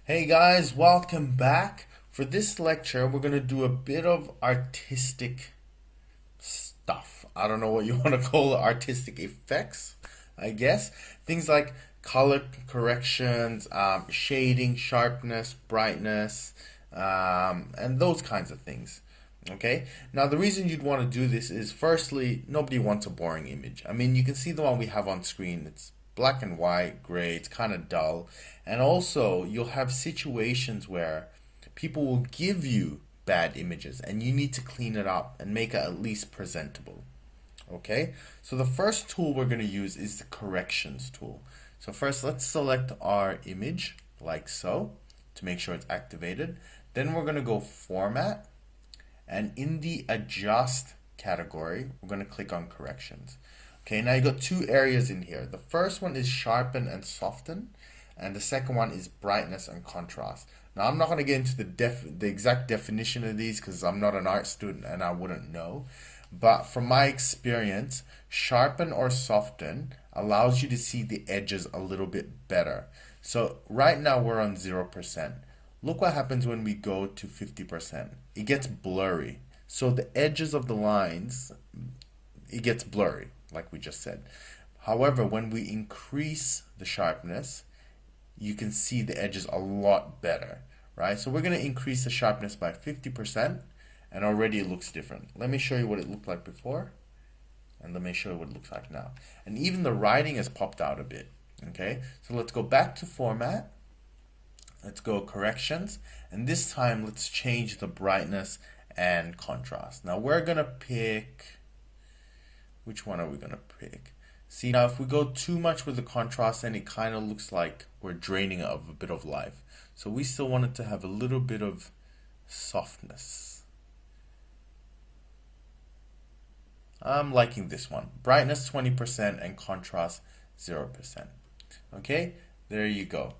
Hey guys, welcome back. For this lecture, we're going to do a bit of artistic stuff. I don't know what you want to call it, artistic effects, I guess. Things like color corrections, shading, sharpness, brightness, and those kinds of things. Okay, now the reason you'd want to do this is firstly, nobody wants a boring image. I mean, you can see the one we have on screen. It's black and white, gray, it's kind of dull. And also, you'll have situations where people will give you bad images and you need to clean it up and make it at least presentable. Okay, so the first tool we're going to use is the corrections tool. So first, let's select our image like so to make sure it's activated. Then we're going to go Format, and in the Adjust category, we're going to click on Corrections. Okay, now you got two areas in here. The first one is Sharpen and Soften, and the second one is Brightness and Contrast. Now I'm not going to get into the exact definition of these because I'm not an art student and I wouldn't know. But from my experience, Sharpen or Soften allows you to see the edges a little bit better. So right now we're on 0%. Look what happens when we go to 50%. It gets blurry. So the edges of the lines, it gets blurry, like we just said. However, when we increase the sharpness, you can see the edges a lot better, right? So we're going to increase the sharpness by 50%, and already it looks different. Let me show you what it looked like before, and let me show you what it looks like now. And even the writing has popped out a bit, okay? So let's go back to Format. Let's go Corrections, and this time let's change the brightness and contrast. Now we're gonna pick, which one are we gonna pick? See, now if we go too much with the contrast, then it kind of looks like we're draining it of a bit of life. So we still want it to have a little bit of softness. I'm liking this one. Brightness 20% and contrast 0%. Okay, there you go.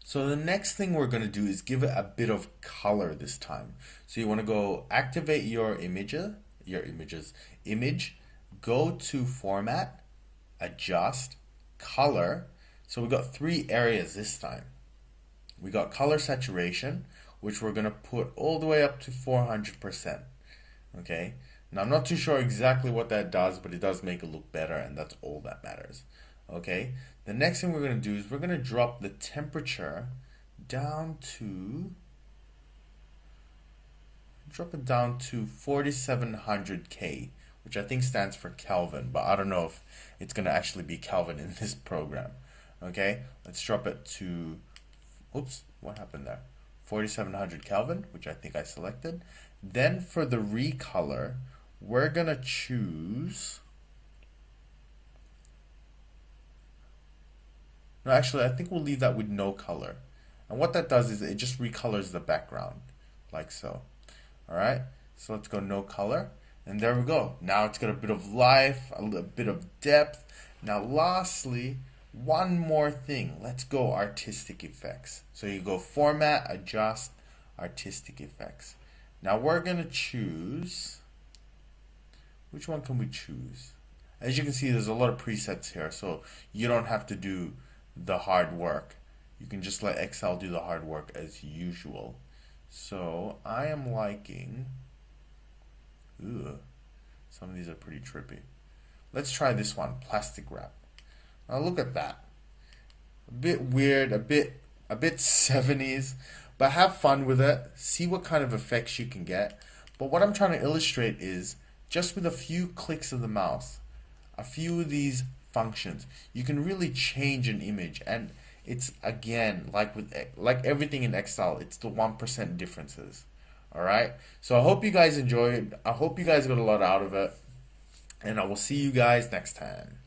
So the next thing we're going to do is give it a bit of color this time. So you want to go activate your image, go to Format, Adjust, Color. So we got three areas this time. We got Color Saturation, which we're going to put all the way up to 400%. Okay. Now I'm not too sure exactly what that does, but it does make it look better, and that's all that matters. Okay, the next thing we're going to do is we're going to drop the temperature down to 4700 K, which I think stands for Kelvin, but I don't know if it's going to actually be Kelvin in this program. Okay, let's drop it to, oops, what happened there? 4700 Kelvin, which I think I selected. Then for the recolor, we're going to choose, no, actually, I think we'll leave that with no color. And what that does is it just recolors the background, like so. Alright, so let's go no color. And there we go. Now it's got a bit of life, a little bit of depth. Now lastly, one more thing. Let's go artistic effects. So you go Format, Adjust, Artistic Effects. Now we're going to choose, which one can we choose? As you can see, there's a lot of presets here, so you don't have to do the hard work. You can just let Excel do the hard work as usual. So I am liking, some of these are pretty trippy. Let's try this one, plastic wrap. Now look at that. A bit weird, a bit 70s, but have fun with it. See what kind of effects you can get. But what I'm trying to illustrate is just with a few clicks of the mouse, a few of these functions, you can really change an image. And it's, again, like everything in Excel, it's the 1% differences. Alright, so I hope you guys enjoyed. I hope you guys got a lot out of it, and I will see you guys next time.